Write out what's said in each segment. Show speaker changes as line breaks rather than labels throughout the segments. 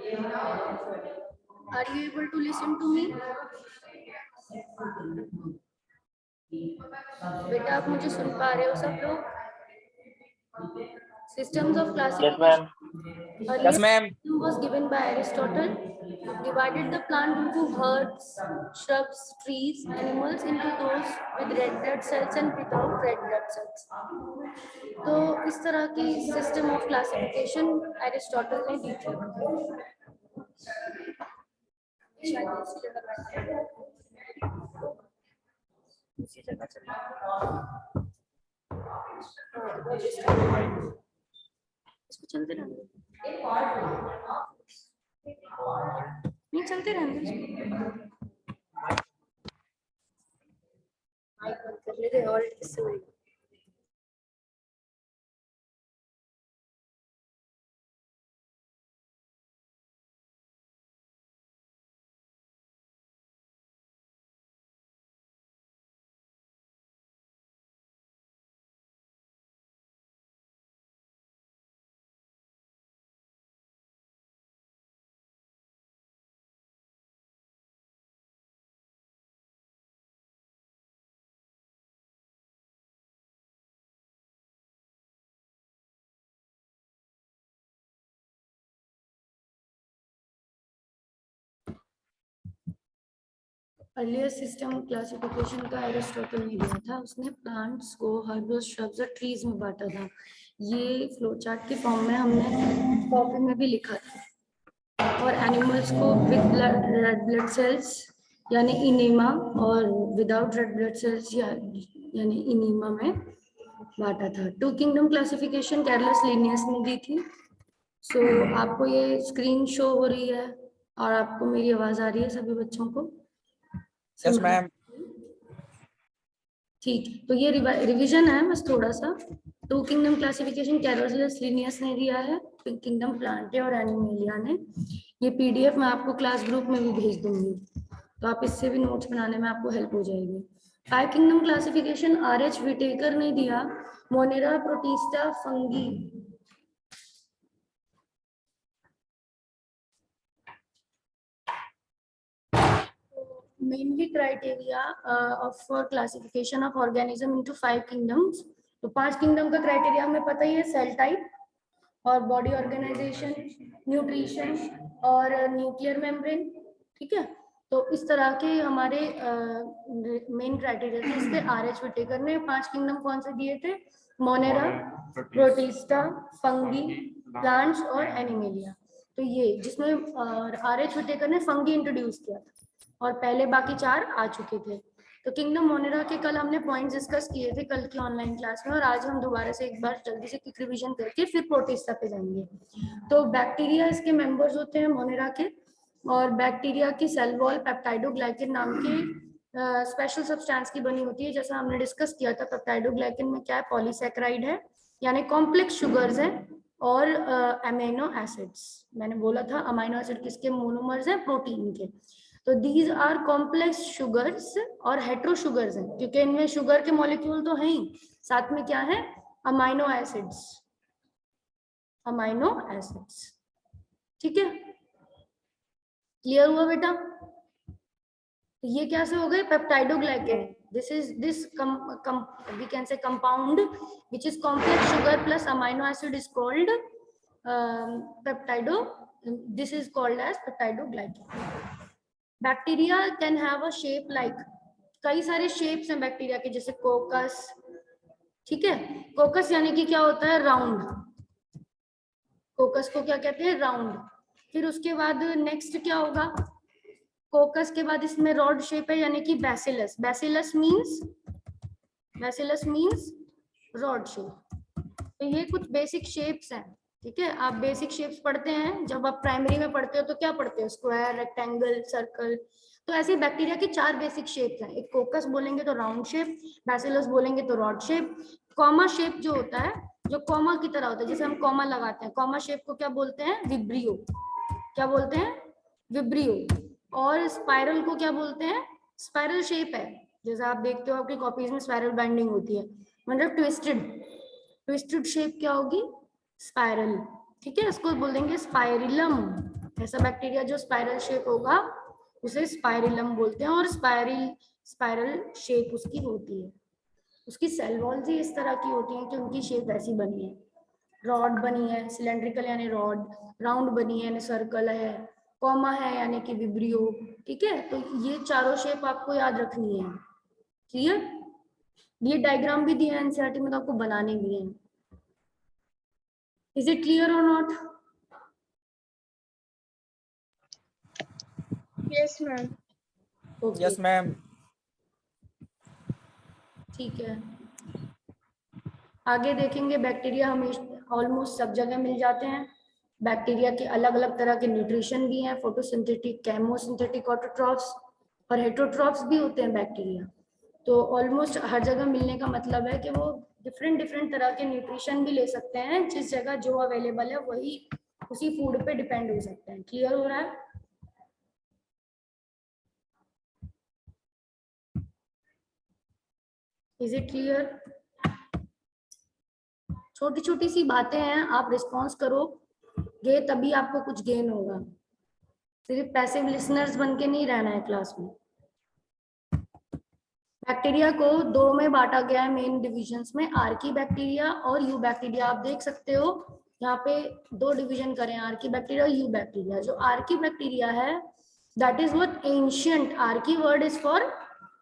Are you able to listen to me? बेटा आप मुझे सुन पा रहे हो सब लोग? Systems of classification.
Yes, ma'am.
Was given by Aristotle, divided the plant into herbs, shrubs, trees, animals into those with red blood cells and without red blood cells. तो इस तरह की सिस्टम ऑफ क्लासिफिकेशन एरिस्टोटल ने दी थी। उसी जगह चलना इसको चलते रहने नहीं चलते रहने माइक बंद कर ले और इससे अर्लियर सिस्टम क्लासिफिकेशन का एरिस्टोटल ने दिया था। उसने प्लांट्स को हर्बल श्रब्स और ट्रीज में बांटा था। ये फ्लो चार्ट के फॉर्म में हमने कॉपी में भी लिखा था। और एनिमल्स को विद रेड ब्लड सेल्स यानी इनेमा और विदाउट रेड ब्लड सेल्स यानी इनीमा में बांटा था। Two kingdom classification Carolus Linnaeus ने दी थी। सो आपको ये स्क्रीन शो हो रही है और आपको मेरी आवाज आ रही है सभी बच्चों को?
Yes, ma'am.
ठीक, तो ये रिवीजन है बस थोड़ा सा। Two kingdom classification Carolus Linnaeus ने दिया है, किंगडम प्लांटे और एनिमेलिया ने। ये पीडीएफ मैं आपको क्लास ग्रुप में भी भेज दूंगी, तो आप इससे भी नोट्स बनाने में आपको हेल्प हो जाएगी। Five kingdom classification R H Whittaker ने दिया। Monera, Protista, Fungi. Mainly criteria for classification of organism into 5 kingdoms. तो 5 किंगडम का क्राइटेरिया हमें पता ही है, सेल टाइप और बॉडी ऑर्गेनाइजेशन, न्यूट्रिशन और न्यूक्लियर मेम्ब्रेन। ठीक है, तो इस तरह के हमारे मेन क्राइटेरिया थे। इसके आरएच विटेकर ने 5 किंगडम कौन से दिए थे? मोनेरा, प्रोटिस्टा, फंगी, प्लांट्स और एनिमेलिया। तो ये जिसमें आरएच विटेकर ने फंगी इंट्रोड्यूस किया था और पहले बाकी 4 आ चुके थे। तो किंगडम मोनेरा के कल हमने पॉइंट्स डिस्कस किए थे कल की ऑनलाइन क्लास में, और आज हम दोबारा से एक बार जल्दी से क्विक रिवीजन करके फिर प्रोटिस्टा पे जाएंगे। तो बैक्टीरिया इसके मेंबर्स होते हैं मोनेरा के, और बैक्टीरिया की सेल वॉल पेप्टाइडोग्लाइकेन नाम के स्पेशल सब्सटेंस की बनी होती है। जैसा हमने डिस्कस किया था, पेप्टाइडोग्लाइकेन में क्या है? पॉलीसैकेराइड है, यानी कॉम्प्लेक्स शुगर्स है, और अमीनो एसिड्स। मैंने बोला था अमीनो एसिड किसके मोनोमर्स हैं? प्रोटीन के। तो दीज आर कॉम्प्लेक्स शुगर्स और हेट्रो शुगर्स हैं, क्योंकि इनमें शुगर के मॉलिक्यूल तो हैं ही, साथ में क्या है? Amino acids, amino acids. ठीक है, क्लियर हुआ बेटा? ये कैसे हो गए? Peptidoglycan, this we can say compound which is complex sugar plus amino acid is called this is called as peptidoglycan. Bacteria can have a shape like, कई सारे शेप्स हैं बैक्टीरिया के, जैसे कोकस। ठीक है, कोकस यानी कि क्या होता है? राउंड। कोकस को क्या कहते हैं? राउंड। फिर उसके बाद नेक्स्ट क्या होगा? कोकस के बाद इसमें रॉड शेप है, यानी कि bacillus. Bacillus means rod shape. तो ये कुछ बेसिक शेप्स हैं। ठीक है, आप बेसिक शेप्स पढ़ते हैं जब आप प्राइमरी में पढ़ते हो, तो क्या पढ़ते हो? Square, rectangle, circle. तो ऐसे बैक्टीरिया की 4 बेसिक शेप्स हैं। एक कोकस बोलेंगे तो राउंड शेप, बैसिलस बोलेंगे तो रॉड शेप, कॉमा शेप जो होता है, जो कॉमा की तरह होता है, जैसे हम कॉमा लगाते हैं, कॉमा शेप को क्या बोलते हैं? विब्रियो। क्या बोलते हैं? विब्रियो। और स्पाइरल को क्या बोलते हैं? स्पाइरल शेप है, जैसे आप देखते हो आपकी कॉपीज में स्पाइरल बाइंडिंग होती है, मतलब ट्विस्टेड शेप क्या होगी? स्पाइरल। ठीक है, इसको बोल देंगे स्पाइरिलम। ऐसा बैक्टीरिया जो स्पाइरल शेप होगा उसे स्पाइरिलम बोलते हैं, और स्पाइरल शेप उसकी होती है। उसकी सेल वॉल्स ही इस तरह की होती हैं कि उनकी शेप ऐसी बनी है। रॉड बनी है सिलेंड्रिकल यानी रॉड, राउंड बनी है यानी सर्कल है, कॉमा है यानी कि विब्रियो। ठीक है, तो ये चारों शेप आपको याद रखनी है। क्लियर? ये डायग्राम भी दिया है एनसीईआरटी में, तो आपको बनाने भी है। इज इट क्लियर और not?
Yes ma'am.
Okay,
yes ma'am.
ठीक है। आगे देखेंगे बैक्टीरिया हमेशा ऑलमोस्ट सब जगह मिल जाते हैं। बैक्टीरिया के अलग अलग तरह के न्यूट्रिशन भी हैं, फोटोसिंथेटिक, केमोसिंथेटिक ऑटोट्रॉफ्स और हेटरोट्रॉफ्स भी होते हैं बैक्टीरिया। तो ऑलमोस्ट हर जगह मिलने का मतलब है कि वो डिफरेंट डिफरेंट तरह के न्यूट्रिशन भी ले सकते हैं, जिस जगह जो अवेलेबल है वही उसी फूड पे डिपेंड हो सकते हैं। क्लियर हो रहा है? Is it clear? छोटी छोटी सी बातें हैं, आप रिस्पॉन्स करोगे तभी आपको कुछ गेन होगा। सिर्फ पैसिव लिसनर्स बन के नहीं रहना है क्लास में। बैक्टीरिया को दो में बांटा गया है मेन डिविजन्स में, आर्की बैक्टीरिया और यू बैक्टीरिया। आप देख सकते हो यहाँ पे दो डिवीजन करें, आर्की बैक्टीरिया और यू बैक्टीरिया। जो आर्की बैक्टीरिया है that is what ancient, Archie word is for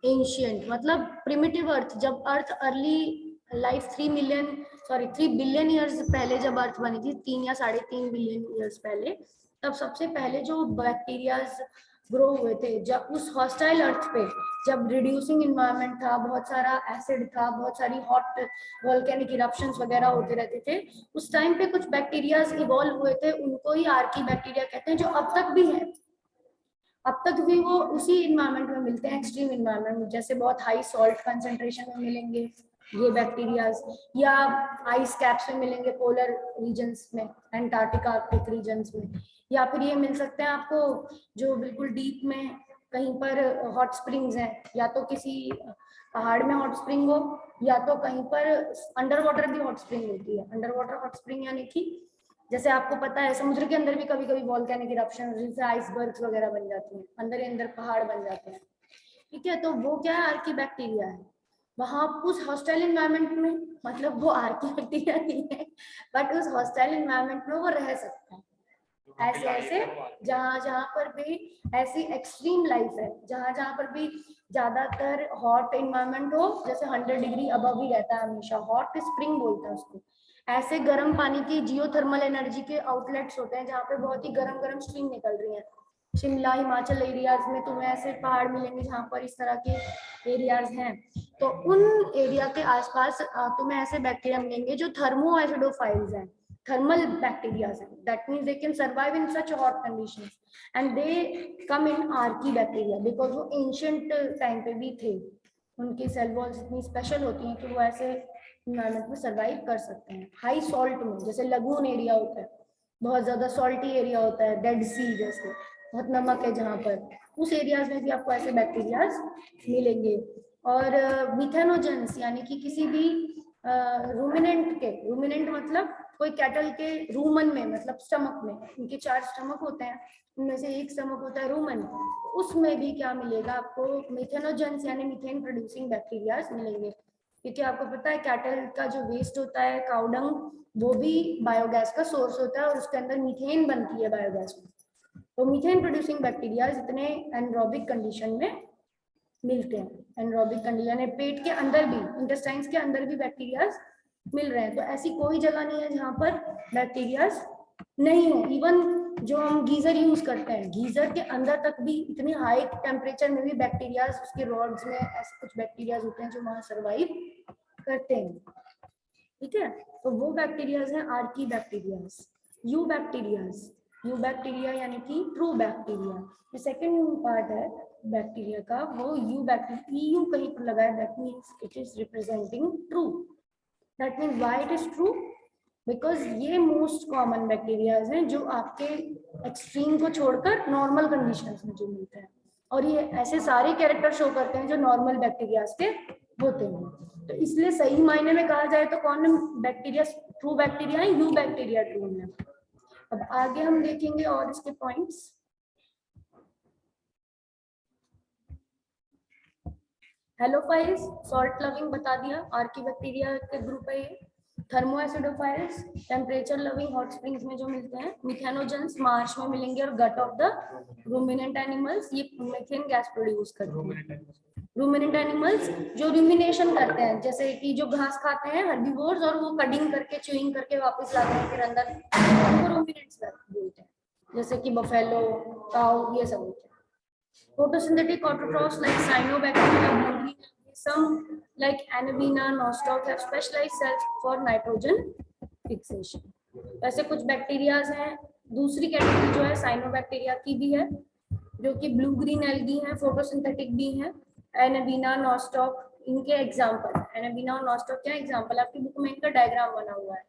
ancient, मतलब प्रिमिटिव अर्थ। जब अर्थ अर्ली लाइफ 3 बिलियन ईयर्स पहले जब अर्थ बनी थी, 3 या 3.5 बिलियन ईयर्स पहले, तब सबसे पहले जो बैक्टीरियाज ग्रो हुए थे, जब उस हॉस्टाइल अर्थ पे, जब रिड्यूसिंग इन्वायरमेंट था, बहुत सारा एसिड था, बहुत सारी हॉट वोल्केनिक इरप्शंस वगैरह होते रहते थे, उस टाइम पे कुछ बैक्टीरियाज इवॉल्व हुए थे, उनको ही आर्की बैक्टीरिया कहते हैं, जो अब तक भी है। अब तक भी वो उसी इन्वायरमेंट में मिलते हैं, एक्सट्रीम इन्वायरमेंट में, जैसे बहुत हाई सॉल्ट कंसेंट्रेशन में मिलेंगे ये बैक्टीरियाज, या आइस कैप्स में मिलेंगे पोलर रीजन्स में, एंटार्क्टिका आर्कटिक रीजन्स में, या फिर ये मिल सकते हैं आपको जो बिल्कुल डीप में कहीं पर हॉट स्प्रिंग्स हैं, या तो किसी पहाड़ में हॉट स्प्रिंग हो, या तो कहीं पर अंडर वाटर भी हॉट स्प्रिंग होती है। अंडर वाटर हॉट स्प्रिंग यानी कि जैसे आपको पता है समुद्र के अंदर भी कभी कभी वॉल्केनिक इरप्शन, जिनसे आइसबर्ग्स वगैरह बन जाती हैं, अंदर ही अंदर पहाड़ बन जाते हैं। ठीक है, तो वो क्या है, आर्की बैक्टीरिया है। वहां उस हॉस्टाइल एनवायरनमेंट में, मतलब वो आर्की बैक्टीरिया नहीं है, बट उस हॉस्टाइल एनवायरनमेंट में वो रह सकता है। ऐसे ऐसे जहां पर भी ऐसी एक्सट्रीम लाइफ है, जहां पर भी ज्यादातर हॉट एनवायरनमेंट हो, जैसे 100 डिग्री अबव ही रहता है हमेशा, हॉट स्प्रिंग बोलते हैं उसको। ऐसे गर्म पानी की जियोथर्मल एनर्जी के आउटलेट्स होते हैं, जहाँ पे बहुत ही गर्म गर्म स्ट्रीम निकल रही है। शिमला हिमाचल एरियाज में तुम्हें ऐसे पहाड़ मिलेंगे जहाँ पर इस तरह के एरियाज हैं। तो उन एरिया के आसपास तुम्हें ऐसे बैक्टीरिया मिलेंगे जो थर्मो एसिडोफाइल्स हैं, thermal bacteria, that means they can survive in such hot conditions and they come in archaea bacteria because वो ancient time पे भी थे, उनकी सेल वॉल्स इतनी स्पेशल होती हैं कि वो ऐसे इन्वायरमेंट में सर्वाइव कर सकते हैं। हाई सॉल्ट में, जैसे लगून एरिया होता है, बहुत ज्यादा सॉल्टी एरिया होता है, डेड सी जैसे बहुत नमक है जहाँ पर, उस एरियाज में भी आपको ऐसे बैक्टीरियाज मिलेंगे। और मिथेनोजेंस यानी कि किसी भी रूमिनेंट के, रूमिनेंट मतलब कोई कैटल के रूमन में, मतलब स्टमक में, उनके 4 स्टमक होते हैं, उनमें से एक स्टमक होता है रूमन, उसमें भी क्या मिलेगा आपको, मिथेनोजेंस यानी मीथेन प्रोड्यूसिंग बैक्टीरियाज मिलेंगे। क्योंकि आपको पता है कैटल का जो वेस्ट होता है, काउडंग, वो भी बायोगैस का सोर्स होता है और उसके अंदर मीथेन बनती है बायोगैस में। तो मीथेन प्रोड्यूसिंग बैक्टीरियाज इतने एनरोबिक कंडीशन में मिलते हैं। एनरोबिक कंडीशन यानी पेट के अंदर भी, इंटेस्टाइन्स के अंदर भी बैक्टीरियाज मिल रहे हैं। तो ऐसी कोई जगह नहीं है जहां पर बैक्टीरियाज नहीं हो। इवन जो हम गीजर यूज करते हैं, गीजर के अंदर तक भी इतनी हाई टेम्परेचर में भी बैक्टीरियाज, उसके रॉड्स में ऐसे कुछ बैक्टीरियाज होते हैं जो वहां सर्वाइव करते हैं। ठीक है, तो वो बैक्टीरियाज हैं Archie bacterias. You bacterias, you bacteria यानी कि ट्रू बैक्टीरिया। जो सेकेंड पार्ट है बैक्टीरिया का, वो यू बैक्टीरिया, यू कहीं पर लगा है, that means it is representing true. That means why it is true? Because ये मोस्ट कॉमन बैक्टीरियाज हैं जो आपके एक्सट्रीम को छोड़कर नॉर्मल कंडीशंस में जो मिलते हैं, और ये ऐसे सारे कैरेक्टर शो करते हैं जो नॉर्मल बैक्टीरियाज के होते हैं। तो इसलिए सही मायने में कहा जाए तो कौन बैक्टीरिया ट्रू बैक्टीरिया है, यू बैक्टीरिया ट्रू है। अब आगे हम देखेंगे और इसके पॉइंट्स। हेलोफाइल्स सॉल्ट लविंग बता दिया, आर्किबैक्टीरिया के ग्रुप है ये। Thermoacidophiles temperature loving hot springs में जो मिलते हैं। मिथेनोजेंस मार्श में मिलेंगे और gut of the ruminant animals, ये मीथेन गैस प्रोड्यूस करते हैं। रूमिनेंट एनिमल्स जो रूमिनेशन करते हैं, जैसे कि जो घास खाते हैं हर्बीवोर्स और वो कटिंग करके च्यूइंग करके वापस लाते हैं फिर अंदर, उनको रूमिनेंट्स बोलते हैं, जैसे कि बफेलो, काऊ, ये सब होते हैं। Photosynthetic autotrophs like cyanobacteria, blue, some like Anabaena, nostoc have specialized cells for nitrogen fixation. ऐसे कुछ बैक्टीरियाज हैं। दूसरी कैटेगरी जो है साइनोबैक्टीरिया की भी है, जो कि ब्लू ग्रीन एल्गी हैं, फोटोसिंथेटिक भी हैं। एनाबीना, नॉस्टॉक इनके एग्जाम्पल। एनाबीना और नॉस्टॉक क्या एग्जाम्पल, आपकी बुक में इनका डायग्राम बना हुआ है,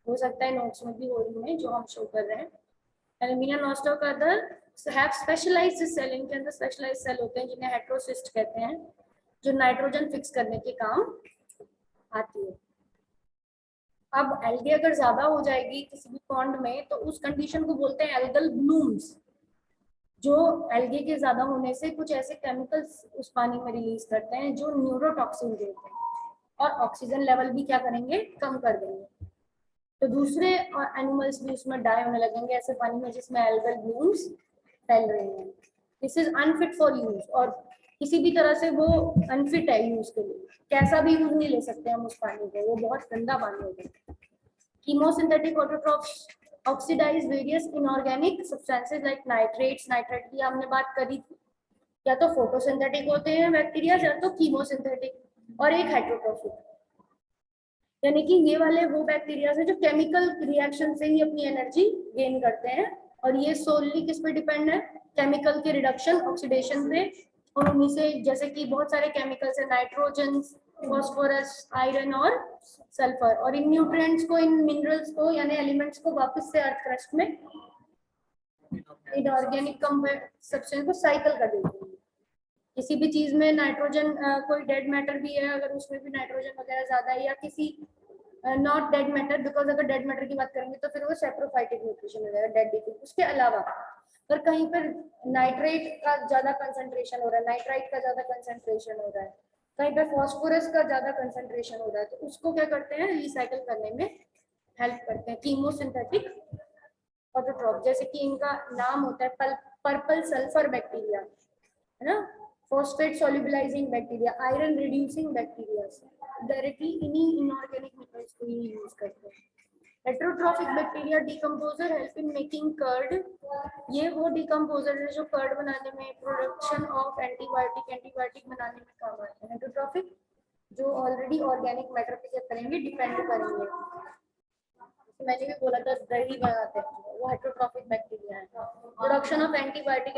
हो सकता है नोट्स में भी हो रही है जो हम शो कर रहे हैं। Anabaena, Nostoc other have specialised cell, इनके अंदर स्पेशलाइज्ड सेल होते हैं जिन्हें हेटेरोसिस्ट कहते हैं, जो नाइट्रोजन फिक्स करने के काम आती है। अब एल्गे अगर ज्यादा हो जाएगी किसी भी पॉन्ड में तो उस कंडीशन को बोलते हैं एल्गल ब्लूम्स, जो एल्गे के ज्यादा होने से कुछ ऐसे केमिकल्स उस पानी में रिलीज करते हैं जो न्यूरोटॉक्सिन देते हैं और ऑक्सीजन लेवल भी क्या करेंगे, कम कर देंगे। तो दूसरे एनिमल्स भी उसमें डाई होने लगेंगे ऐसे पानी में जिसमें एल्गल ब्लूम्स फैल रही हैं। This is unfit for use, और किसी भी तरह से वो अनफिट है यूज के लिए, कैसा भी यूज नहीं ले सकते हम उस पानी को, वो बहुत गंदा पानी होता है। Chemosynthetic autotrophs oxidise various inorganic substances like nitrates, nitrate की हमने बात करी थी। या तो फोटोसिंथेटिक होते हैं बैक्टीरिया, या तो कीमोसिंथेटिक, और एक हेटेरोट्रॉफिक, यानी कि ये वाले वो बैक्टीरिया है जो केमिकल रिएक्शन से ही अपनी एनर्जी गेन करते हैं, और ये सोलली किस पे डिपेंड है, केमिकल के रिडक्शन ऑक्सीडेशन पे। और उन्हीं से जैसे कि बहुत सारे केमिकल्स है, नाइट्रोजन, फॉस्फोरस, आयरन और सल्फर, और इन न्यूट्रिएंट्स को, इन मिनरल्स को यानी एलिमेंट्स को वापस से अर्थ क्रस्ट में इनऑर्गेनिक सब्सटेंस को साइकिल कर देते हैं। किसी भी चीज में नाइट्रोजन, कोई डेड मैटर भी है अगर उसमें भी नाइट्रोजन वगैरह ज्यादा है, या किसी नॉट डेड मैटर, बिकॉज अगर डेड मैटर की बात करेंगे तो फिर वो सेप्रोफाइटिक न्यूट्रिशन हो जाएगा, डेड डिफिन। उसके अलावा पर कहीं पर नाइट्रेट का ज्यादा कंसंट्रेशन हो रहा है, नाइट्राइट का ज्यादा कंसंट्रेशन हो रहा है, कहीं पर फॉस्फोरस का ज्यादा कंसंट्रेशन हो रहा है, तो उसको क्या करते हैं, रिसाइकिल करने में हेल्प करते हैं कीमोसिंथेटिक ऑटोट्रॉफ। जैसे कि इनका नाम होता है पर्पल सल्फर बैक्टीरिया, है ना, phosphate solubilising bacteria, iron reducing bacteria, directly इन्हीं इनऑर्गेनिक मेटल्स को ही यूज करते हैं। Heterotrophic bacteria decomposer help in making curd, ये वो डिकम्पोजर है जो कर्ड बनाने में, प्रोडक्शन ऑफ एंटीबायोटिक बनाने में काम आते हैं। हेटेरोट्रॉफिक जो ऑलरेडी ऑर्गेनिक मैटर पे क्या करेंगे, डिपेंड करेंगे। मैंने भी बोला था दही बनाते हैं, वो हेटेरोट्रॉफिक बैक्टीरिया है। प्रोडक्शन ऑफ एंटीबायोटिक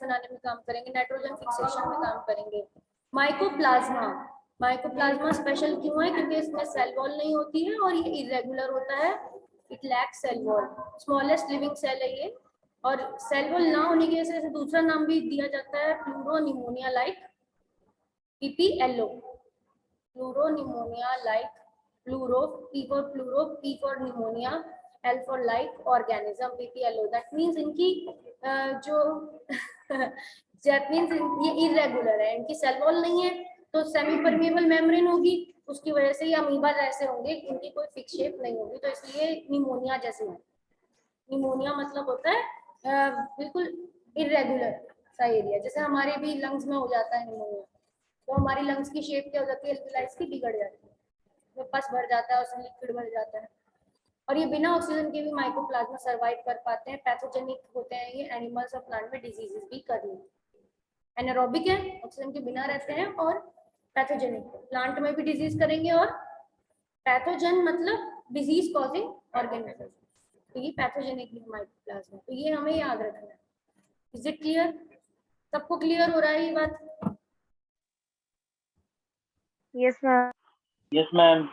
बनाने में काम करेंगे, नाइट्रोजन फिक्सेशन में काम करेंगे। माइकोप्लाज्मा स्पेशल क्यों है, क्योंकि इसमें सेल वॉल नहीं होती है और ये इरेगुलर होता है, it lacks cell wall, smallest living cell है ये। और सेल वॉल ना होने की वजह से दूसरा नाम भी दिया जाता है pleuropneumonia like PPLO, pleuropneumonia like pleuro, P for pleuro, P for pneumonia, L for like organism, PPLO। That means इनकी जो दैट मींस ये इरेगुलर है, इनकी सेल वॉल नहीं है, तो सेमी परमेबल मेम्ब्रेन होगी, उसकी वजह से ये अमीबा जैसे होंगे, इनकी कोई फिक्स शेप नहीं होगी, तो इसलिए निमोनिया जैसे है। निमोनिया मतलब होता है बिल्कुल इरेगुलर सा एरिया, जैसे हमारे भी लंग्स में हो जाता है निमोनिया, तो हमारी लंग्स की शेप क्या हो जाती है, एल्वेलाइज की बिगड़ जाती है, तो पस भर जाता है, उसमें लिक्विड भर जाता है। और ये बिना ऑक्सीजन के भी माइकोप्लाज्मा सर्वाइव कर पाते हैं। पैथोजेनिक होते हैं ये, एनिमल्स और प्लांट में डिजीजेस भी कर लेते हैं। एनारोबिक है, ऑक्सीजन के बिना रहते हैं, और पैथोजेनिक प्लांट में भी डिजीज करेंगे, और पैथोजन मतलब डिजीज कॉजिंग ऑर्गेनिज्म, तो ये पैथोजेनिक माइकोप्लाज्मा, तो ये हमें याद रखना है। इज इट क्लियर, सबको क्लियर हो रहा है ये बात?
Yes ma'am.
Yes ma'am.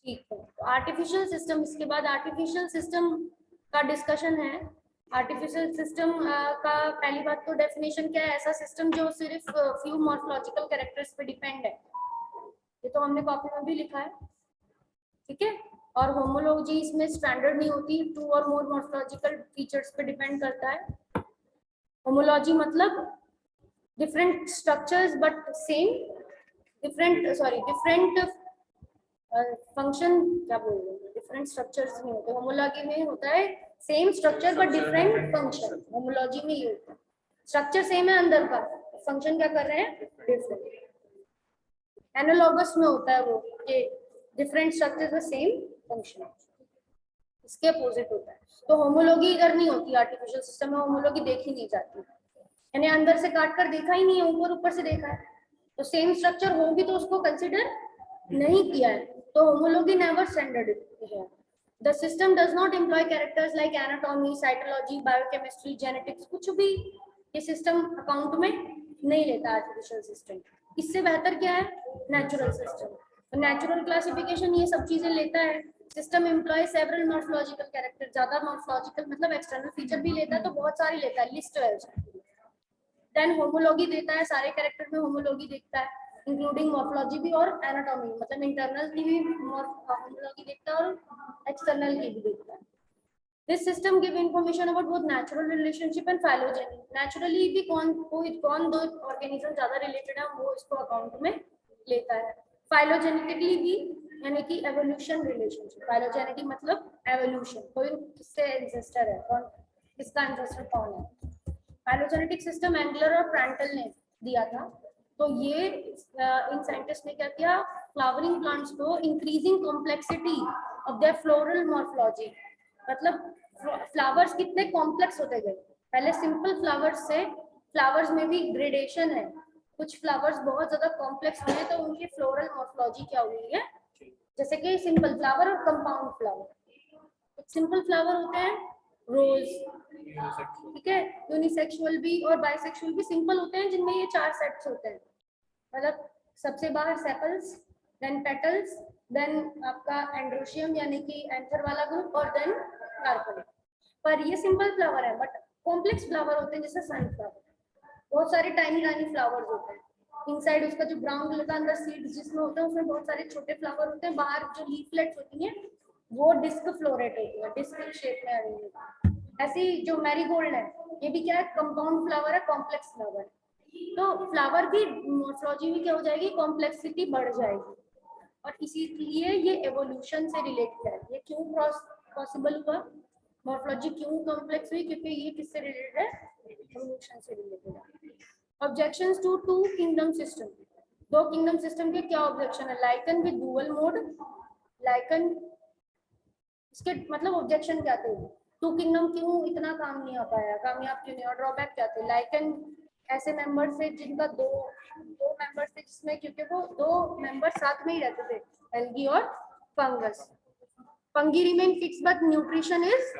ठीक है, तो आर्टिफिशियल सिस्टम, इसके बाद आर्टिफिशियल सिस्टम का डिस्कशन है। आर्टिफिशियल सिस्टम का पहली बात तो डेफिनेशन क्या है, ऐसा सिस्टम जो सिर्फ फ्यू मॉर्फोलॉजिकल कैरेक्टर्स पे डिपेंड है, ये तो हमने कॉपी में भी लिखा है, ठीक है। और होमोलॉजी इसमें स्टैंडर्ड नहीं होती, 2 और मोर मॉर्फोलॉजिकल फीचर्स पे डिपेंड करता है। होमोलॉजी मतलब different structures but same, different function, क्या बोल रहे हैं, डिफरेंट स्ट्रक्चर्स नहीं होते। होमोलॉजी में होता है same structure but different function, homology में ये होता है स्ट्रक्चर सेम है अंदर का, फंक्शन क्या कर रहे हैं, डिफरेंट। एनालॉगस में होता है वो कि डिफरेंट स्ट्रक्चर्स में सेम फंक्शन, इसके अपोजिट होता है। तो होमोलॉजी इधर नहीं होती, आर्टिफिशियल सिस्टम में होमोलॉजी देखी नहीं जाती, यानी अंदर से काट कर देखा ही नहीं है, ऊपर ऊपर से देखा है, तो सेम स्ट्रक्चर होगी तो उसको कंसिडर नहीं किया है, तो होमोलॉजी नेवर स्टैंडर्ड है। The system does not employ characters like anatomy, cytology, biochemistry, genetics, कुछ भी ये सिस्टम अकाउंट में नहीं लेता आर्टिफिशियल सिस्टम। इससे बेहतर क्या है, नेचुरल सिस्टम। नेचुरल क्लासिफिकेशन ये सब चीजें लेता है। System employ several morphological character, ज्यादा मॉर्फोलॉजिकल मतलब एक्सटर्नल फीचर भी लेता है, तो बहुत सारी लेता है, लिस्ट है उसकी। देन होमोलॉजी देता है, सारे कैरेक्टर में होमोलॉजी देखता है, इंक्लूडिंग मॉर्फोलॉजी भी और एनाटॉमी, मतलब इंटरनल की भी होमोलॉजी देखता है और एक्सटर्नल की भी देखता है। This system give information about both natural relationship and phylogeny. Naturally भी कौन दो ऑर्गेनिज्म ज्यादा रिलेटेड है वो इसको अकाउंट में लेता है। फाइलोजेनेटिकली भी, यानी कि एवोल्यूशन रिलेशनशिप, फाइलोजेनेटी मतलब एवोल्यूशन, कोई किससे एंसेस्टर है, कौन किसका एंसेस्टर कौन है। फाइलोजेनेटिक सिस्टम एंगलर और प्रैंटल ने दिया था। तो ये इन साइंटिस्ट ने क्या किया, फ्लावरिंग प्लांट्स को increasing complexity of their floral morphology, मतलब फ्लावर्स कितने कॉम्प्लेक्स होते गए, पहले सिंपल फ्लावर्स से फ्लावर्स में भी ग्रेडेशन है, कुछ फ्लावर्स बहुत ज्यादा कॉम्प्लेक्स हुए तो उनकी फ्लोरल मॉर्फोलॉजी क्या हुई है, जैसे कि सिंपल फ्लावर और कंपाउंड फ्लावर। सिंपल फ्लावर होते हैं रोज, ठीक है, यूनिसेक्सुअल भी और बाइसेक्सुअल भी सिंपल होते हैं, जिनमें ये 4 सेट्स होते हैं, मतलब सबसे बाहर सेपल्स, देन पेटल्स, देन आपका एंड्रोशियम यानी कि एंथर वाला ग्रुप, और देन कार्पेल। पर ये सिंपल फ्लावर है बट कॉम्प्लेक्स फ्लावर होते हैं, जैसे सनफ्लावर, बहुत सारे टाइनी टाइनी फ्लावर्स होते हैं, इनसाइड उसका जो ब्राउन कलर का अंदर सीड्स जिसमें होते हैं उसमें बहुत सारे छोटे फ्लावर होते हैं, बाहर जो लीफलेट्स होती हैं वो डिस्क फ्लोरेट होती है, डिस्क शेप में आ रही है। ऐसी जो मैरीगोल्ड है ये भी क्या है, कंपाउंड फ्लावर है, कॉम्प्लेक्स फ्लावर है। तो फ्लावर की मॉर्फोलॉजी में क्या हो जाएगी, कॉम्प्लेक्सिटी बढ़ जाएगी, और इसीलिए ये एवोल्यूशन से रिलेटेड है। ये क्यों पॉसिबल हुआ, मॉर्फोलॉजी क्यों कॉम्प्लेक्स हुई, क्योंकि ये किससे रिलेटेड है, एवोल्यूशन से रिलेटेड है। Objections to two kingdom system, 2 kingdom system के क्या ऑब्जेक्शन है, lichen with dual mode, lichen, इसके मतलब ऑब्जेक्शन क्या थे, 2 किंगडम क्यों इतना काम नहीं आ पाया, कामयाब क्यों नहीं, और ड्रॉबैक क्या थे। लाइकन ऐसे मेंबर्स थे जिनका दो मेंबर्स थे जिसमें, क्योंकि वो 2 मेंबर्स साथ में ही रहते थे, एल्गी और fungus. Fungi remain fix but nutrition is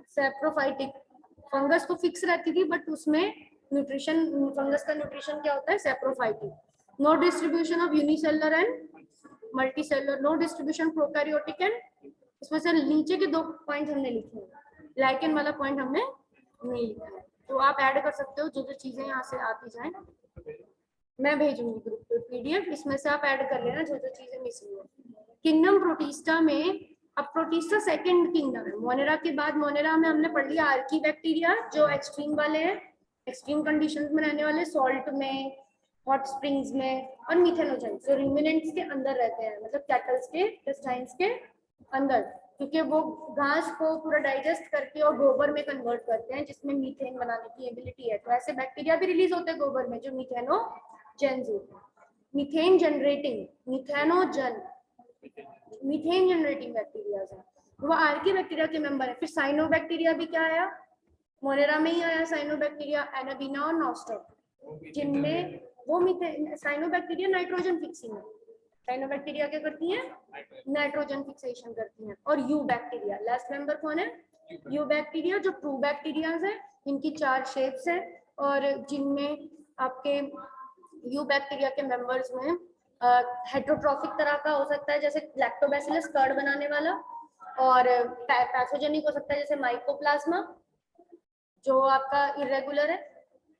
saprophytic, fungus तो फिक्स रहती थी बट उसमें न्यूट्रिशन, फंगस का न्यूट्रिशन क्या होता है, saprophytic. No distribution of unicellular and multicellular, no distribution prokaryotic and, इसमें से नीचे के 2 पॉइंट हमने लिखे हैं, लाइकन वाला पॉइंट हमने नहीं लिखा है, तो आप ऐड कर सकते हो जो जो चीजें यहाँ से आती जाएं, मैं भेजूंगी ग्रुप पे पीडीएफ, इसमें से आप ऐड कर लेना जो जो चीजें मिसिंग है। किंगडम प्रोटिस्टा में, अब प्रोटिस्टा सेकंड किंगडम है, मोनेरा के बाद। मोनेरा में हमने पढ़ लिया आर्की बैक्टीरिया जो एक्सट्रीम वाले हैं, एक्सट्रीम कंडीशंस में रहने वाले, सॉल्ट में, हॉट स्प्रिंग्स में, और मिथेनोजन जो रूमिनेंट्स के अंदर रहते हैं, मतलब कैटल्स के इंटेस्टाइन्स के अंदर, क्योंकि वो घास को पूरा डाइजेस्ट करके और गोबर में कन्वर्ट करते हैं जिसमें मीथेन बनाने की एबिलिटी है। तो ऐसे बैक्टीरिया भी रिलीज होते हैं गोबर में जो मीथेनोजेंस होते हैं, methane generating, methanogen, methane generating bacteria है, वो आर्की बैक्टीरिया के मेंबर है। फिर साइनोबैक्टीरिया भी क्या आया, मोनेरा में ही आया साइनोबैक्टीरिया, एनाबीना और नॉस्टॉक, जिनमें वो मीथेन, साइनोबैक्टीरिया नाइट्रोजन फिक्सिंग है, साइनोबैक्टीरिया क्या करती हैं, नाइट्रोजन फिक्सेशन करती हैं। और यू बैक्टीरिया, लास्ट मेंबर कौन है, यू बैक्टीरिया, जो ट्रू बैक्टीरिया है, इनकी 4 शेप्स है, और जिनमें आपके यू बैक्टीरिया के मेंबर्स में हेटेरोट्रॉफिक तरह का हो सकता है जैसे लैक्टोबैसिलस कर्ड बनाने वाला, और पैथोजेनिक हो सकता है जैसे माइकोप्लाज्मा जो आपका इरेगुलर है,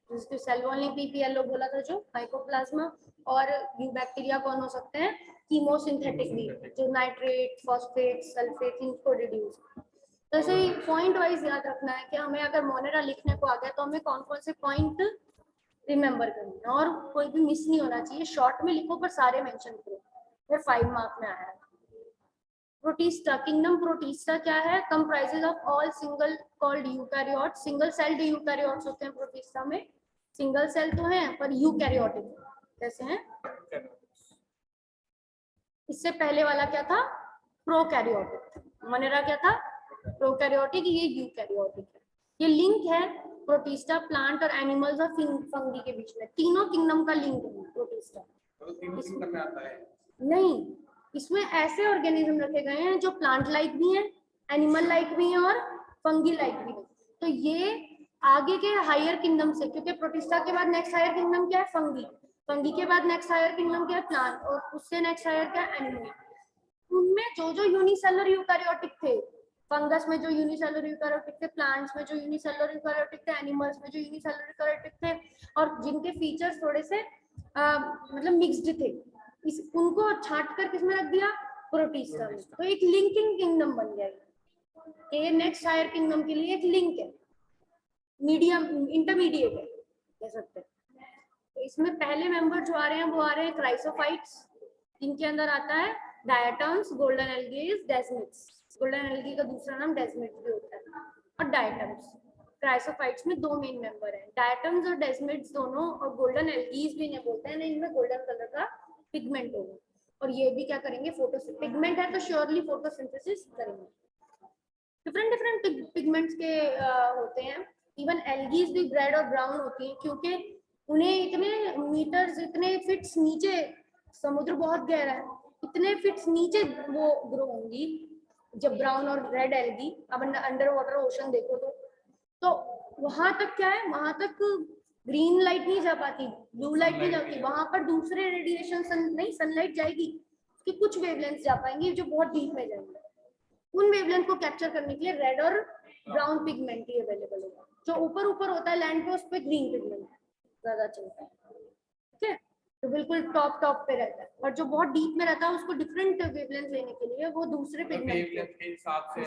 जिसको सेल वॉल नहीं पीपीएलओ बोला था, जो माइकोप्लाज्मा। और यू बैक्टीरिया कौन हो सकते हैं, कीमोसिंथेटिक भी, जो नाइट्रेट, फॉस्फेट, सल्फेट इनको रिड्यूस। तो ऐसे पॉइंट वाइज याद रखना है कि हमें अगर मोनेरा लिखने को आ गया तो हमें कौन कौन से पॉइंट रिमेंबर करने हैं और कोई भी मिस नहीं होना चाहिए। शॉर्ट में लिखो पर सारे मेंशन करो। फिर 5 मार्क में आया है। प्रोटिस्टा, किंगडम प्रोटिस्टा क्या है? Comprises of all single called eukaryotes. Single celled eukaryotes होते हैं प्रोटिस्टा में। सिंगल सेल तो है पर यूकैरियोटिक कैसे हैं? इससे पहले वाला क्या था? प्रोकैरियोटिक। मोनेरा क्या था? प्रोकैरियोटिक, ये यूकैरियोटिक है। ये लिंक है प्रोटिस्टा प्लांट और एनिमल्स और फंगी के बीच में। तीनों किंगडम का लिंक है प्रोटिस्टा।
तो तीनों किंगडम में आता है?
नहीं, इसमें ऐसे ऑर्गेनिज्म रखे गए हैं जो प्लांट लाइक भी हैं, एनिमल लाइक भी हैं और फंगी लाइक भी हैं। तो ये आगे के हायर किंगडम से, क्योंकि प्रोटिस्टा के बाद नेक्स्ट हायर किंगडम क्या है? फंगी। फंगी के बाद नेक्स्ट हायर किंगडम क्या है? प्लांट। और उससे नेक्स्ट हायर क्या है? एनिमल। उनमें जो जो यूनिसेलुलर यूकैरियोटिक थे, फंगस में जो यूनिसेलुलर यूकैरियोटिक थे, प्लांट्स में जो यूनिसेलुलर यूकैरियोटिक थे, एनिमल्स में जो यूनिसेलुलर यूकैरियोटिक थे, और जिनके फीचर्स थोड़े से मतलब मिक्स्ड थे, इस उनको छांट कर किसमें रख दिया? प्रोटिस्टा में। तो एक लिंकिंग किंगडम बन गया ये नेक्स्ट हायर किंगडम के लिए एक लिंक है, मीडियम इंटरमीडिएट है कह सकते हैं। तो इसमें पहले मेंबर जो आ रहे हैं वो आ रहे हैं क्राइसोफाइट्स। इनके अंदर आता है diatoms, golden algae, desmids. Golden algae का दूसरा नाम डेस्मिड्स भी होता है। और डायटम्स। क्राइसोफाइट्स में दो मेन मेंबर हैं, डायटम्स और डेस्मिड्स दोनों, और गोल्डन एल्गीज भी इन्हें बोलते हैं। इनमें गोल्डन कलर का पिगमेंट होगा और ये भी क्या करेंगे? फोटोसिंथेसिस। पिगमेंट है तो श्योरली फोटोसिंथेसिस करेंगे। डिफरेंट डिफरेंट पिगमेंट्स के होते हैं। इवन एल्गीज भी रेड और ब्राउन होती हैं क्योंकि उन्हें इतने मीटर्स, इतने फीट्स नीचे, समुद्र बहुत गहरा है, इतने फीट्स नीचे वो ग्रो होंगी जब ब्राउन और रेड एल्गी। अब अंडर वाटर ओशन देखो तो वहां तक क्या है? वहां तक ग्रीन लाइट नहीं जा पाती, ब्लू लाइट नहीं जाती, वहां पर दूसरे रेडिएशन नहीं, सनलाइट जाएगी, उसकी कुछ वेवलेंथ जा पाएंगी जो बहुत डीप में जाएंगे। उन वेवलेंथ को कैप्चर करने के लिए रेड और ब्राउन पिगमेंट ही अवेलेबल होगा। जो ऊपर ऊपर होता है लैंड पे, उस पे ग्रीन पिगमेंट ज्यादा चलता है। ठीक है, तो बिल्कुल टॉप पे रहता है, और जो बहुत डीप में रहता है उसको डिफरेंट वेवलेंथ लेने के लिए वो दूसरे पिगमेंट
के हिसाब से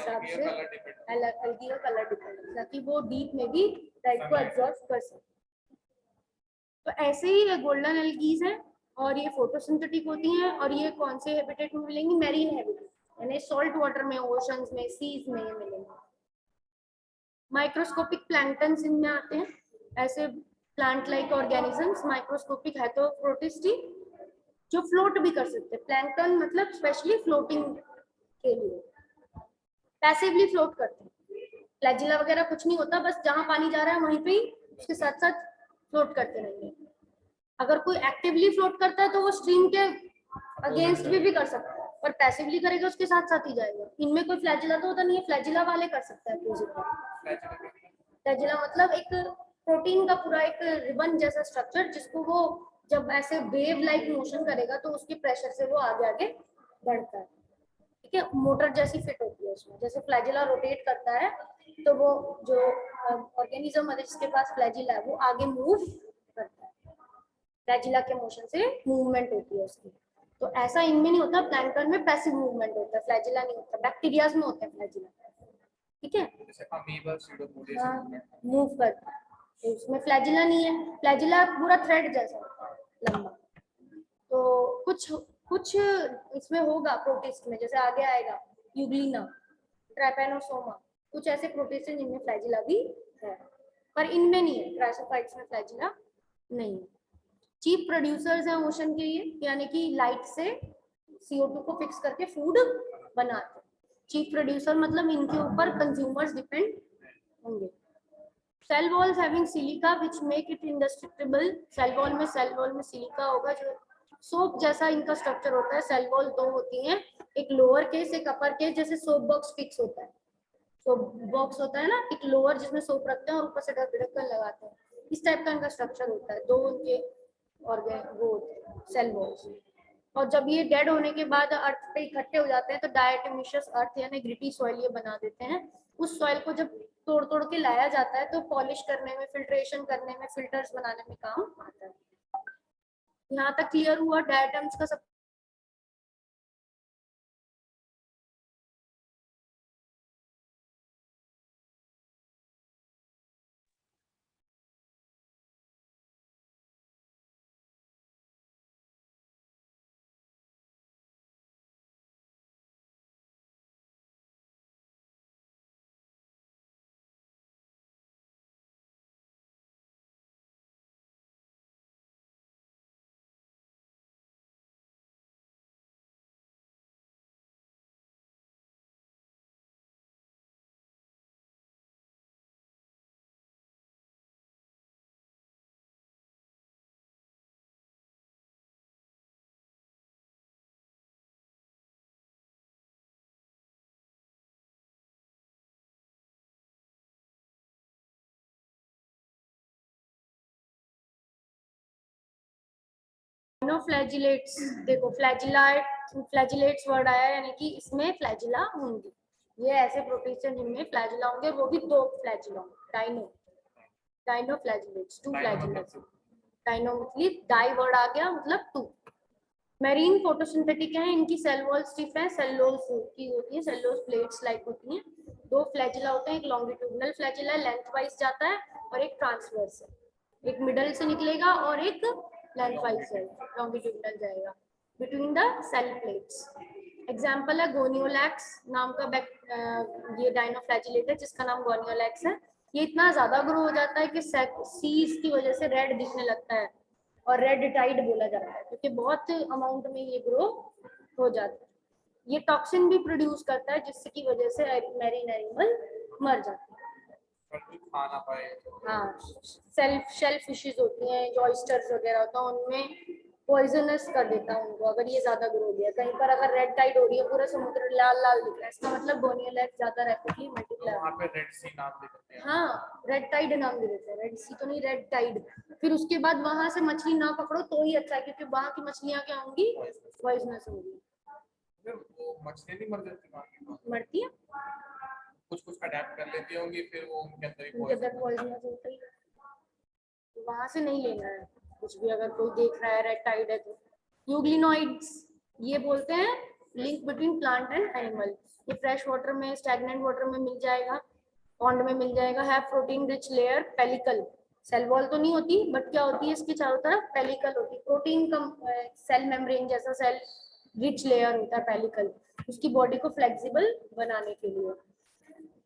अलग कलर डिपेंड, ताकि वो डीप में भी लाइट को एब्जॉर्ब कर सके। तो ऐसे ही गोल्डन एल्गीज हैं और ये फोटोसिंथेटिक होती हैं, और ये कौन से हैबिटेट में मिलेंगी? मैरीन हैबिटेट, यानी सॉल्ट वाटर में, ओशंस में, सीज में ये मिलेंगे। माइक्रोस्कोपिक प्लैंक्टन्स इनमें आते हैं, ऐसे प्लांट लाइक ऑर्गेनिजम्स। माइक्रोस्कोपिक है तो प्रोटिस्टी, जो फ्लोट भी कर सकते हैं। प्लैंक्टन मतलब स्पेशली फ्लोटिंग के लिए, पैसिवली फ्लोट करते हैं। फ्लैजिला वगैरह कुछ नहीं होता, बस जहां पानी जा रहा है वहीं पे ही उसके साथ साथ फ्लोट करते रहेंगे। अगर कोई एक्टिवली फ्लोट करता है तो वो स्ट्रीम के अगेंस्ट भी कर सकता है, पर पैसिवली करेगा उसके साथ साथ ही जाएगा। इनमें कोई फ्लैजिला तो होता नहीं है, फ्लैजिला वाले कर सकता है। फ्लैजिला मतलब एक प्रोटीन का पूरा एक रिबन जैसा स्ट्रक्चर, जिसको वो जब ऐसे वेव लाइक मोशन करेगा तो उसके प्रेशर से वो आगे आगे बढ़ता है। ठीक है, मोटर जैसी फिट होती है उसमें। जैसे फ्लैजिला रोटेट करता है तो वो जो ऑर्गेनिज्म है जिसके पास फ्लैजिला है वो आगे मूव करता है, फ्लैजिला के मोशन से मूवमेंट होती है उसकी। तो ऐसा इनमें नहीं होता, प्लैंक्टन में पैसिव मूवमेंट होता है, फ्लैजिला नहीं होता। बैक्टीरियाज में होता है फ्लैजिला। ठीक है,
जैसे अमीबा, सीडोमोनास
मूव करता है, तो उसमें फ्लैजिला नहीं है। फ्लैजिला पूरा थ्रेड जैसा होता है, लंबा। तो कुछ इसमें होगा प्रोटिस्ट में, जैसे आगे आएगा यूग्लिना, ट्रैपेनोसोमा, कुछ ऐसे प्रोटिस्ट जिनमें फ्लैजिला भी है, पर इनमें नहीं है। क्राइसोफाइट्स में फ्लैजिला नहीं है। चीप प्रोड्यूसर्स हैं ओशन के ये, यानी कि लाइट से CO2 को फिक्स करके फूड बनाते हैं। चीप प्रोड्यूसर मतलब इनके ऊपर कंज्यूमर्स डिपेंड होंगे। Cell walls having silica which make it indestructible. Cell wall में सिलिका होगा, जो सोप जैसा इनका स्ट्रक्चर होता है। सेल वॉल दो होती हैं, एक लोअर केस एक अपर केस, जैसे सोप बॉक्स फिक्स होता है। सोप बॉक्स होता है ना, एक लोअर जिसमें सोप रखते हैं और ऊपर से ढक्कन लगाते हैं, इस टाइप का इनका स्ट्रक्चर होता है। दो उनके वो सेल वॉल्स। और जब ये डेड होने के बाद अर्थ पे इकट्ठे हो जाते हैं तो डायटोमिशियस अर्थ यानी ग्रिटी सॉइल ये बना देते हैं। उस सॉइल को जब तोड़ तोड़ के लाया जाता है तो पॉलिश करने में, फिल्ट्रेशन करने में, फिल्टर्स बनाने में काम आता है। यहाँ तक क्लियर हुआ डायटम्स का सब फ्लैजिलेट्स, देखो फ्लैजिलेट्स वर्ड आया यानी कि इसमें फ्लैजिला होंगी। ये ऐसे प्रोटिस्ट हैं जिनमें फ्लैजिला होंगे, वो भी 2 flagella, Dyno flagellates, 2 flagella. Dyno मतलब डाई वर्ड आ गया मतलब 2। मेरीन फोटोसिंथेटिक है, इनकी सेल वॉल स्टिफ है, सेलुलोज की होती है, सेलुलोज प्लेट्स लाइक होती हैं। 2 फ्लैजिला होते हैं, एक लॉन्गिट्यूडनल फ्लैजिला लेंथ वाइज जाता है और एक ट्रांसवर्स है, एक मिडल से निकलेगा और एक लेंथ वाइज लॉन्गिट्यूडनल जाएगा between the cell plates. Example है गोनियोलैक्स नाम का ये डाइनोफ्लैजिलेट है जिसका नाम गोनियोलैक्स है। ये इतना ज्यादा ग्रो हो जाता है कि सीज की वजह से रेड दिखने लगता है और रेड टाइड बोला जाता है क्योंकि बहुत अमाउंट में ये ग्रो हो जाता है। ये टॉक्सिन भी प्रोड्यूस करता है जिसकी वजह से मैरीन एनिमल मर जाते हैं।
खा ना पाए।
हाँ, शेल फिशेस होती हैं, जो ऑयस्टर्स वगैरह होता है उनमें पॉइजनस कर देता है उनको अगर ये ज्यादा ग्रो हो गया। कहीं पर अगर रेड टाइड हो रही है, पूरा समुद्र लाल लाल दिख रहा है, इसका मतलब गोनियोलैक्स ज्यादा रैपिडली मल्टीप्लाई।
वहाँ पे रेड सी नाम दे देते हैं।
हाँ, रेड टाइड नाम दे देते हैं, रेड सी तो नहीं, रेड टाइड। फिर उसके बाद वहां से मछली ना पकड़ो तो ही अच्छा है क्योंकि वहां की मछलियां क्या होंगी, पॉइजनस होंगी।
फिर वो मछली नहीं मर जाती वहाँ की?
मरती है,
कुछ अडेप्ट कर लेती होंगी, फिर वो उनके अंदर ही
उनके अंदर पॉइजनस होता ही। वहां से नहीं लेना है कुछ भी, अगर कोई देख रहा है रेड टाइड है तो। यूग्लिनोइड्स, ये बोलते हैं link between plant and animal. ये फ्रेश वाटर में, स्टैग्नेंट वाटर में मिल जाएगा, पॉन्ड में मिल जाएगा। है protein rich layer pellicle, cell wall तो नहीं होती बट क्या होती है इसके चारों तरफ पेलिकल होती है, प्रोटीन कम सेल मेम्ब्रेन जैसा सेल रिच लेयर होता है पेलिकल, उसकी बॉडी को फ्लेक्सिबल बनाने के लिए।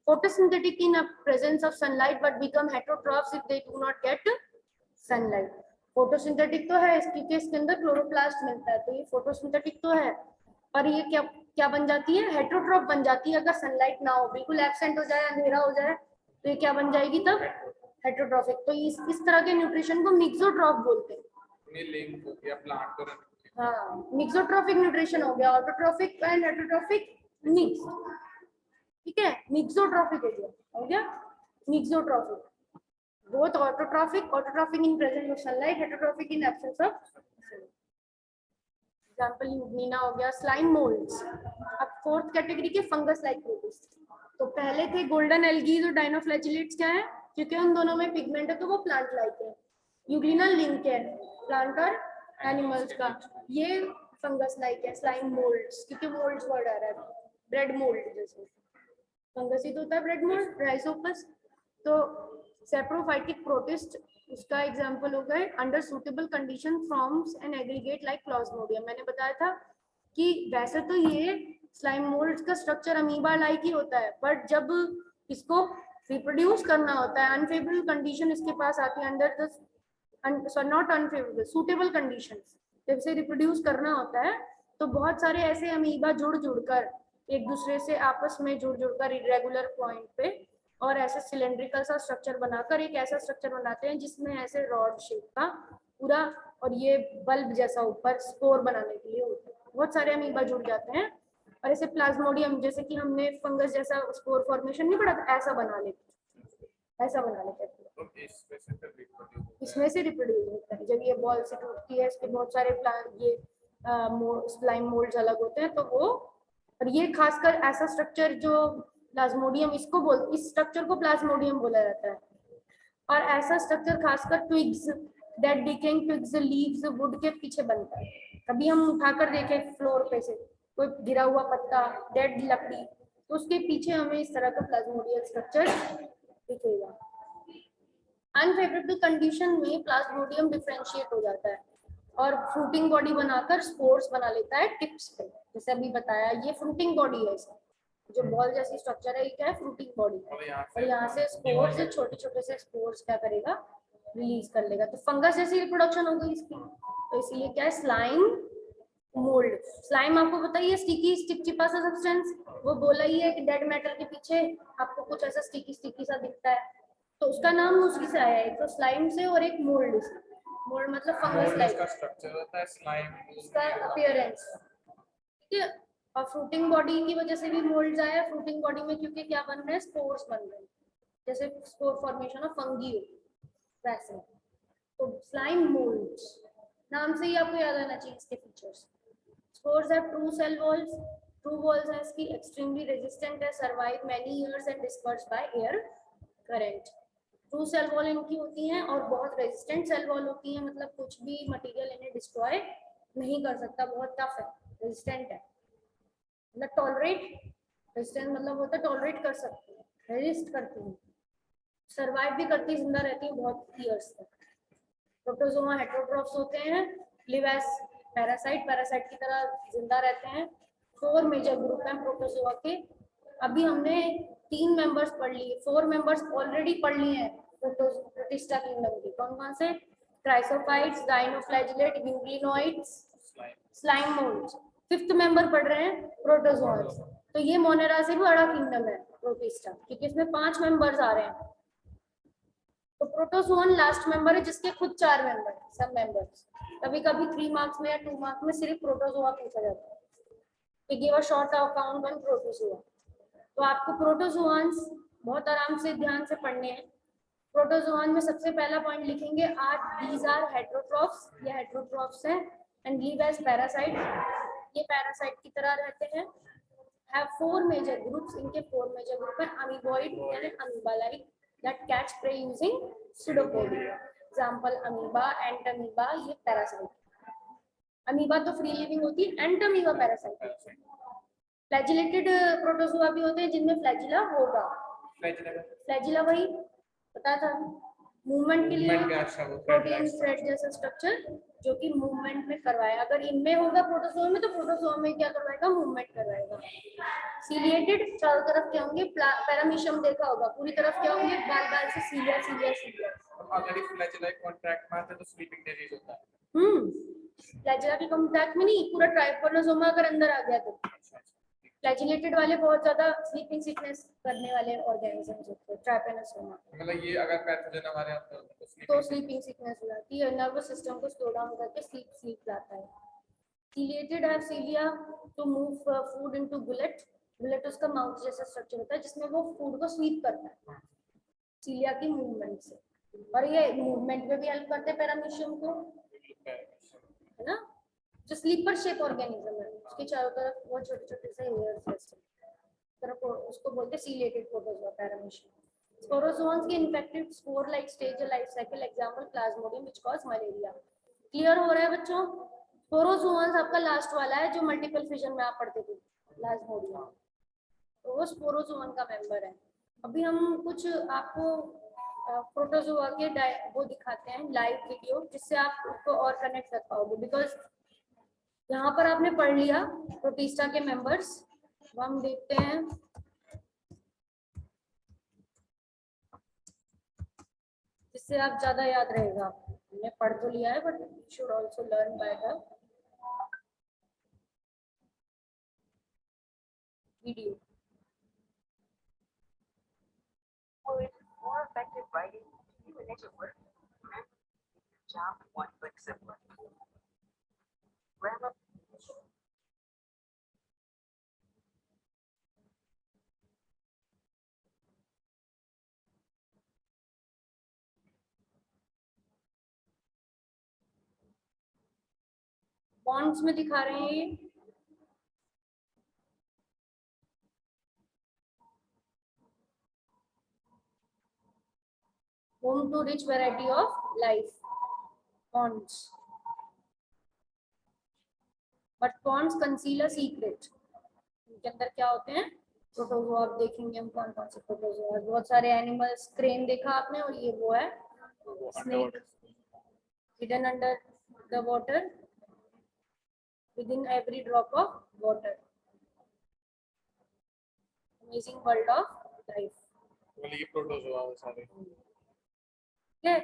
Photosynthetic in a presence of sunlight but become heterotrophs if they do not get sunlight. Photosynthetic तो है क्योंकि इसके अंदर क्लोरोप्लास्ट मिलता है, तो ये फोटोसिंथेटिक तो है, पर ये क्या क्या बन जाती है, हेटेरोट्रॉफ बन जाती है अगर सनलाइट ना हो, बिल्कुल एब्सेंट हो जाए, अंधेरा हो जाए तो ये क्या बन जाएगी तब, हेटेरोट्रॉफिक। तो इस तरह के न्यूट्रिशन को मिक्सोट्रॉफ बोलते हैं।
ये लिंक हो गया प्लांट और
हाँ, मिक्सोट्रॉफिक न्यूट्रिशन हो गया, ऑटोट्रॉफिक एंड हेटेरोट्रॉफिक मिक्स, ठीक है, मिक्सोट्रॉफिक हो गया mixotrophic. Both autotrophic in presence of sunlight, heterotrophic in absence of sunlight. Example euglena हो गया, स्लाइम मोल्ड्स। अब फोर्थ कैटेगरी के फंगस लाइक प्रोटिस्ट। तो पहले थे गोल्डन एल्गीज और डाइनोफ्लैजिलेट्स, क्या है क्योंकि उन दोनों में पिगमेंट है तो वो प्लांट लाइक है। यूग्लिना लिंक है प्लांट और एनिमल्स का, ये फंगस लाइक है स्लाइम मोल्ड्स, क्योंकि मोल्ड्स वर्ड आ रहा है, ब्रेड मोल्ड जैसे फंगस ही तो होता है ब्रेड मोल्ड, राइजोपस। तो सेप्रोफाइटिक प्रोटिस्ट उसका एग्जांपल हो गए, under suitable condition forms an aggregate like Plasmodium. मैंने बताया था कि वैसे तो ये स्लाइम मोल्ड्स का स्ट्रक्चर अमीबा लाइक ही होता है, बट जब इसको रिप्रोड्यूस करना होता है, अनफेवरेबल कंडीशन इसके पास आती है, under the not unfavourable suitable conditions, जब इसे रिप्रोड्यूस करना होता है तो बहुत सारे ऐसे अमीबा जुड़कर एक दूसरे से आपस में जुड़कर इरेगुलर पॉइंट पे और ऐसे सिलेंड्रिकल सा स्ट्रक्चर बनाकर एक ऐसा स्ट्रक्चर बनाते हैं जिसमें ऐसे रॉड शेप का पूरा, और ये बल्ब जैसा ऊपर स्पोर बनाने के लिए होता है। बहुत सारे अमीबा जुड़ जाते हैं और ऐसे प्लाज्मोडियम, जैसे कि हमने फंगस जैसा स्पोर फॉर्मेशन नहीं पढ़ा, ऐसा बना लेते, ऐसा बना लेते हैं। इसमें से रिप्रोड्यूस होता है, जब ये बॉल से टूटती है, इसके बहुत सारे ये स्लाइम मोल्ड्स अलग होते हैं, तो वो, और ये खासकर ऐसा स्ट्रक्चर जो प्लाज्मोडियम, इस स्ट्रक्चर को प्लाज्मोडियम बोला जाता है। और ऐसा स्ट्रक्चर खासकर twigs, dead decaying twigs, leaves, would के पीछे बनता है। कभी हम उठाकर देखें फ्लोर पे से कोई गिरा हुआ पत्ता, डेड लकड़ी, तो उसके पीछे हमें इस तरह का प्लाज्मोडियल स्ट्रक्चर दिखेगा। अनफेवरेबल कंडीशन में प्लाज्मोडियम डिफरेंशिएट हो जाता है और फ्रूटिंग बॉडी बनाकर स्पोर्स बना लेता है टिप्स पे, जैसे अभी बताया, ये फ्रूटिंग बॉडी है इसकी, जो बॉल जैसी स्ट्रक्चर है, ये क्या है, फ्रूटिंग बॉडी। और यहाँ से स्पोर्स, छोटे छोटे से स्पोर्स क्या करेगा, रिलीज कर लेगा, तो फंगस जैसी रिप्रोडक्शन हो गई इसकी। तो इसीलिए क्या है, स्लाइम मोल्ड। स्लाइम आपको बताइए स्टिकी चिपचिपा सा सब्सटेंस, वो बोला ही है कि डेड मेटल के पीछे आपको कुछ ऐसा स्टिकी स्टिकी सा दिखता है, तो उसका नाम उसी से आया है, एक तो स्लाइम से और एक मोल्ड से। मोल्ड मतलब फंगस लाइक,
का स्ट्रक्चर होता है, स्लाइम
उसका अपीयरेंस, ठीक है। और फ्रूटिंग बॉडी की वजह से भी मोल्ड्स आया, फ्रूटिंग बॉडी में क्योंकि क्या बन रहे हैं, स्पोर्स बन रहे हैं, जैसे स्पोर फॉर्मेशन ऑफ फंगी हो वैसे। तो स्लाइम मोल्ड्स, नाम से ही आपको याद आना चाहिए इसके features. Spores have true cell walls, true walls है इसकी, एक्सट्रीमली रेजिस्टेंट है, survive many years and disperse by air current. True cell wall इनकी होती हैं और बहुत रेजिस्टेंट सेल वॉल होती हैं, मतलब कुछ भी मटेरियल इन्हें डिस्ट्रॉय नहीं कर सकता, बहुत टफ है, रेजिस्टेंट है, मतलब टॉलरेट, रेजिस्टेंट मतलब होता है टॉलरेट कर सकती है, रेजिस्ट करती है, सर्वाइव भी करती है, जिंदा रहती है बहुत ईयर्स तक। प्रोटोजोआ हेटेरोट्रॉफ्स होते हैं, लिव एज पैरासाइट, पैरासाइट की तरह जिंदा रहते हैं। 4 मेजर ग्रुप हैं प्रोटोजोआ के। अभी हमने 3 मेंबर्स पढ़ लिए, 4 मेंबर्स ऑलरेडी पढ़ लिए हैं प्रोटिस्टा किंगडम के। कौन कौन से? Chrysophytes, dinoflagellate, euglenoids, slime moulds. 5th member पढ़ रहे हैं प्रोटोजोआस। तो ये मोनेरा से भी बड़ा किंगडम है प्रोटिस्टा, क्योंकि इसमें 5 मेंबर्स आ रहे हैं। तो प्रोटोजोन लास्ट मेंबर है जिसके खुद 4 मेंबर हैं, सब मेंबर्स। कभी कभी 3 मार्क्स में या 2 मार्क्स में सिर्फ प्रोटोजोआ पूछा जाता है कि give a short account on protozoa. तो आपको प्रोटोजोआंस बहुत आराम से ध्यान से पढ़ने हैं। प्रोटोजोआन में सबसे पहला पॉइंट लिखेंगे, दीज आर हेटेरोट्रॉफ्स, ये हेटेरोट्रॉफ्स हैं, एंड लिव एज पैरासाइट, ये पैरासाइट की तरह रहते हैं। हैव 4 मेजर ग्रुप्स, इनके 4 मेजर ग्रुप हैं। अमीबॉइड यानी amoeba like that catch prey using pseudopodia, example amoeba, entamoeba, ये पैरासाइट। अमीबा तो फ्री लिविंग होती है, एंटामीबा पैरासाइट। फ्लैजिलेटेड प्रोटोजोआ भी होते हैं जिनमें फ्लैजिला होगा। फ्लैजिला वही पता था, मूवमेंट के लिए प्रोटीन थ्रेड जैसा स्ट्रक्चर जो कि मूवमेंट में करवाए। अगर इनमें होगा प्रोटोजोआ में, तो प्रोटोजोआ में क्या करवाएगा? मूवमेंट करवाएगा। सीलिएटेड, चारों तरफ क्या होंगे? पैरामीशियम देखा होगा, पूरी तरफ क्या होंगे? बाल बाल से सीलिया सीलिया सीलिया।
अगर ये फ्लैजिला कॉन्ट्रैक्ट में आता है तो स्लीपिंग डिजीज होता है।
फ्लैजिला के कॉन्टैक्ट में नहीं, पूरा ट्राइकोनोसोमा अगर अंदर आ गया तो। फ्लैजिलेटेड वाले बहुत ज्यादा स्लीपिंग सिकनेस करने वाले ऑर्गेनिजम्स होते हैं, ट्राइकोनोसोमा।
मतलब ये अगर पैथोजन हमारे अंदर
तो स्लीपिंग सिकनेस हो जाती है, नर्वस सिस्टम को स्लो डाउन करके स्लीप लाता है। सीलिएटेड है cilia to move food into gullet, gullet उसका माउथ जैसा स्ट्रक्चर होता है जिसमें वो फूड को स्वीप करता है सीलिया की मूवमेंट से, और ये मूवमेंट में भी हेल्प करते हैं पैरामीशियम को, है ना। जो स्लीपर शेप ऑर्गेनिज्म है उसके चारों तरफ वो छोटे छोटे से हेयर्स जैसे तरफ, उसको बोलते हैं सीलिएटेड प्रोटोजोआ पैरामीशियम। स्पोरोजोन्स के infected spore like stage life cycle, example Plasmodium which cause malaria. Clear हो रहा है बच्चों? स्पोरोजोन्स आपका लास्ट वाला है जो मल्टीपल फिजन में आप पढ़ते थे, प्लाज्मोडियम, तो वो स्पोरोजोन का मेंबर है। अभी हम कुछ आपको प्रोटोजोआ के वो दिखाते हैं लाइव वीडियो, जिससे आप उसको और कनेक्ट कर पाओगे, बिकॉज यहाँ पर आपने पढ़ लिया प्रोटिस्टा के मेंबर्स। हम देखते हैं, जिससे आप ज्यादा याद रहेगा। हमने पढ़ तो लिया है but you should also learn by the video.
More effective writing, you can make it work. Job one click simpler. Grammar.
Bonds में दिखा रहे हैं ये, home to rich variety of life bonds, but bonds conceal a secret। इनके अंदर क्या होते हैं? प्रोटोजोआ। आप देखेंगे हम कौन कौन से प्रोटोजोआ, बहुत सारे एनिमल्स, क्रेन देखा आपने, और ये वो है snake, hidden under the water, within every drop of water, amazing world of life।
मतलब ये प्रोटोजोआ है सारे।
है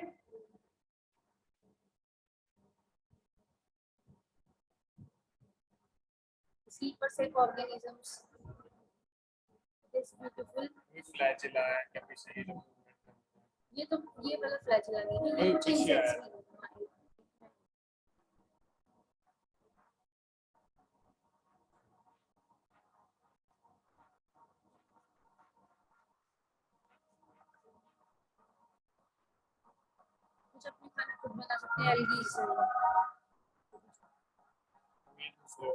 sleeper safe organisms, it is beautiful।
ये फ्लैजिला है क्या फिर से
ये तो ये वाला फ्लैजिला नहीं है, ये कुछ इंसेक्ट्स में। कुछ अपने खाना खुद बना सकते हैं एल्गी से। तो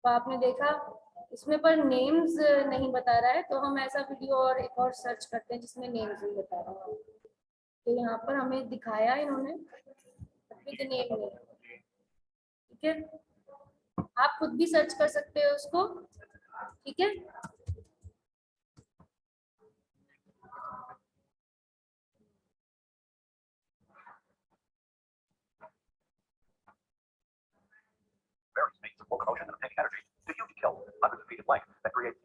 आपने देखा इसमें पर नेम्स नहीं बता रहा है, तो हम ऐसा वीडियो और एक और सर्च करते हैं जिसमें नेम्स नहीं बता रहा है। तो यहाँ पर हमें दिखाया इन्होंने विद नेम नहीं, ठीक है। आप खुद भी सर्च कर सकते हो उसको, ठीक है।
Various means of locomotion that obtain energy to use to kill hundreds of feet of length that create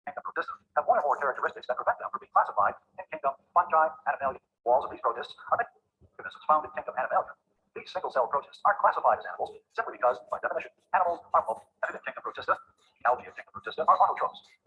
kingdom protists have one or more characteristics that prevent them from being classified in kingdom fungi, animalia. Walls of these protists are made of organisms found in kingdom animalia. These single-celled protists aren't classified as animals simply because, by definition, animals are multi. In kingdom protista, the algae of kingdom protista are autotrophs.